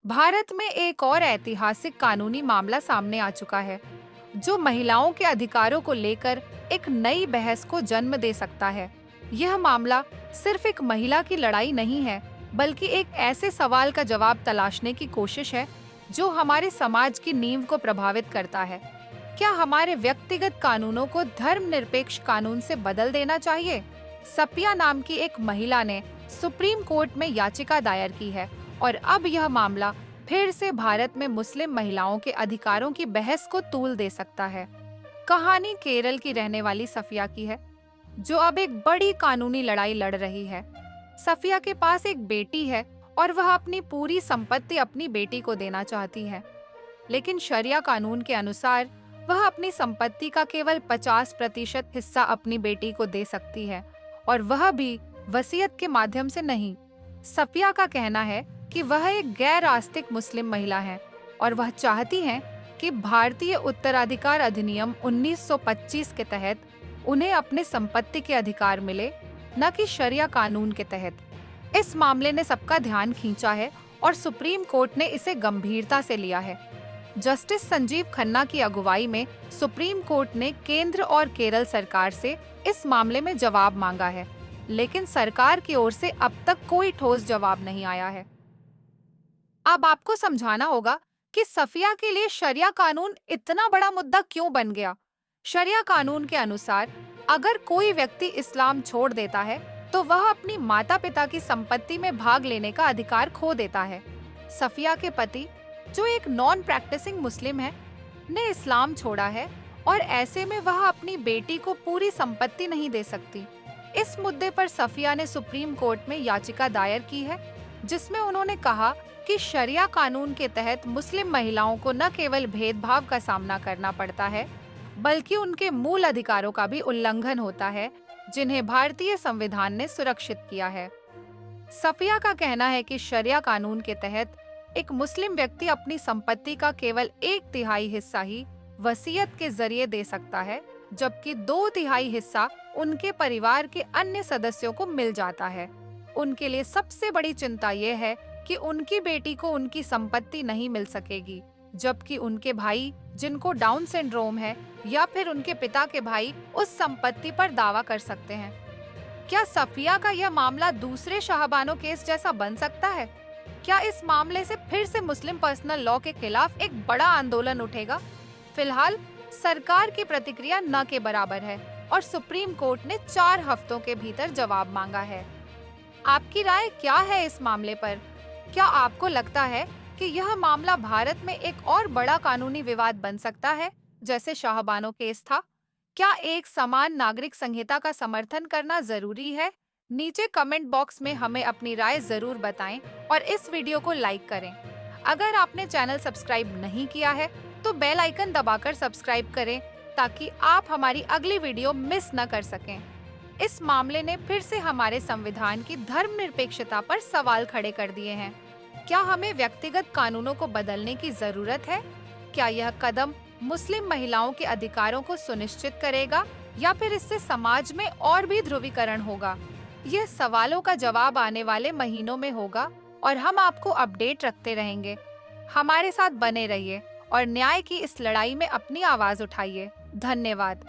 भारत में एक और ऐतिहासिक कानूनी मामला सामने आ चुका है, जो महिलाओं के अधिकारों को लेकर एक नई बहस को जन्म दे सकता है। यह मामला सिर्फ एक महिला की लड़ाई नहीं है, बल्कि एक ऐसे सवाल का जवाब तलाशने की कोशिश है, जो हमारे समाज की नींव को प्रभावित करता है। क्या हमारे व्यक्तिगत कानूनों को धर्मनिरपेक्ष कानून से बदल देना चाहिए? सफिया नाम की एक महिला ने सुप्रीम कोर्ट में याचिका दायर की है और अब यह मामला फिर से भारत में मुस्लिम महिलाओं के अधिकारों की बहस को तूल दे सकता है। कहानी केरल की रहने वाली सफिया की है, जो अब एक बड़ी कानूनी लड़ाई लड़ रही है। सफिया के पास एक बेटी है और वह अपनी पूरी संपत्ति अपनी बेटी को देना चाहती है, लेकिन शरिया कानून के अनुसार वह अपनी संपत्ति का केवल 50% हिस्सा अपनी बेटी को दे सकती है, और वह भी वसीयत के माध्यम से नहीं। सफिया का कहना है कि वह एक गैर आस्तिक मुस्लिम महिला है और वह चाहती हैं कि भारतीय उत्तराधिकार अधिनियम 1925 के तहत उन्हें अपने संपत्ति के अधिकार मिले, न कि शरिया कानून के तहत। इस मामले ने सबका ध्यान खींचा है और सुप्रीम कोर्ट ने इसे गंभीरता से लिया है। जस्टिस संजीव खन्ना की अगुवाई में सुप्रीम कोर्ट ने केंद्र और केरल सरकार से इस मामले में जवाब मांगा है, लेकिन सरकार की ओर से अब तक कोई ठोस जवाब नहीं आया है। अब आपको समझाना होगा कि सफिया के लिए शरिया कानून इतना बड़ा मुद्दा क्यों बन गया। शरिया कानून के अनुसार अगर कोई व्यक्ति इस्लाम छोड़ देता है, तो वह अपनी माता पिता की संपत्ति में भाग लेने का अधिकार खो देता है। सफिया के पति, जो एक नॉन प्रैक्टिसिंग मुस्लिम है, ने इस्लाम छोड़ा है और ऐसे में वह अपनी बेटी को पूरी संपत्ति नहीं दे सकती। इस मुद्दे पर सफिया ने सुप्रीम कोर्ट में याचिका दायर की है, जिसमें उन्होंने कहा कि शरिया कानून के तहत मुस्लिम महिलाओं को न केवल भेदभाव का सामना करना पड़ता है, बल्कि उनके मूल अधिकारों का भी उल्लंघन होता है, जिन्हें भारतीय संविधान ने सुरक्षित किया है। सफिया का कहना है कि शरिया कानून के तहत एक मुस्लिम व्यक्ति अपनी संपत्ति का केवल 1/3 हिस्सा ही वसीयत के जरिए दे सकता है, जबकि 2/3 हिस्सा उनके परिवार के अन्य सदस्यों को मिल जाता है। उनके लिए सबसे बड़ी चिंता ये है कि उनकी बेटी को उनकी संपत्ति नहीं मिल सकेगी, जबकि उनके भाई, जिनको डाउन सिंड्रोम है, या फिर उनके पिता के भाई उस संपत्ति पर दावा कर सकते हैं। क्या सफिया का यह मामला दूसरे शाहबानो केस जैसा बन सकता है? क्या इस मामले से फिर से मुस्लिम पर्सनल लॉ के खिलाफ एक बड़ा आंदोलन उठेगा? फिलहाल सरकार की प्रतिक्रिया न के बराबर है और सुप्रीम कोर्ट ने 4 हफ्तों के भीतर जवाब मांगा है। आपकी राय क्या है इस मामले पर? क्या आपको लगता है कि यह मामला भारत में एक और बड़ा कानूनी विवाद बन सकता है, जैसे शाहबानो केस था? क्या एक समान नागरिक संहिता का समर्थन करना जरूरी है? नीचे कमेंट बॉक्स में हमें अपनी राय जरूर बताएं और इस वीडियो को लाइक करें। अगर आपने चैनल सब्सक्राइब नहीं किया है, तो बेल आइकन दबाकर सब्सक्राइब करें, ताकि आप हमारी अगली वीडियो मिस न कर सकें। इस मामले ने फिर से हमारे संविधान की धर्मनिरपेक्षता पर सवाल खड़े कर दिए हैं। क्या हमें व्यक्तिगत कानूनों को बदलने की जरूरत है? क्या यह कदम मुस्लिम महिलाओं के अधिकारों को सुनिश्चित करेगा, या फिर इससे समाज में और भी ध्रुवीकरण होगा? यह सवालों का जवाब आने वाले महीनों में होगा और हम आपको अपडेट रखते रहेंगे। हमारे साथ बने रहिए और न्याय की इस लड़ाई में अपनी आवाज उठाइए। धन्यवाद।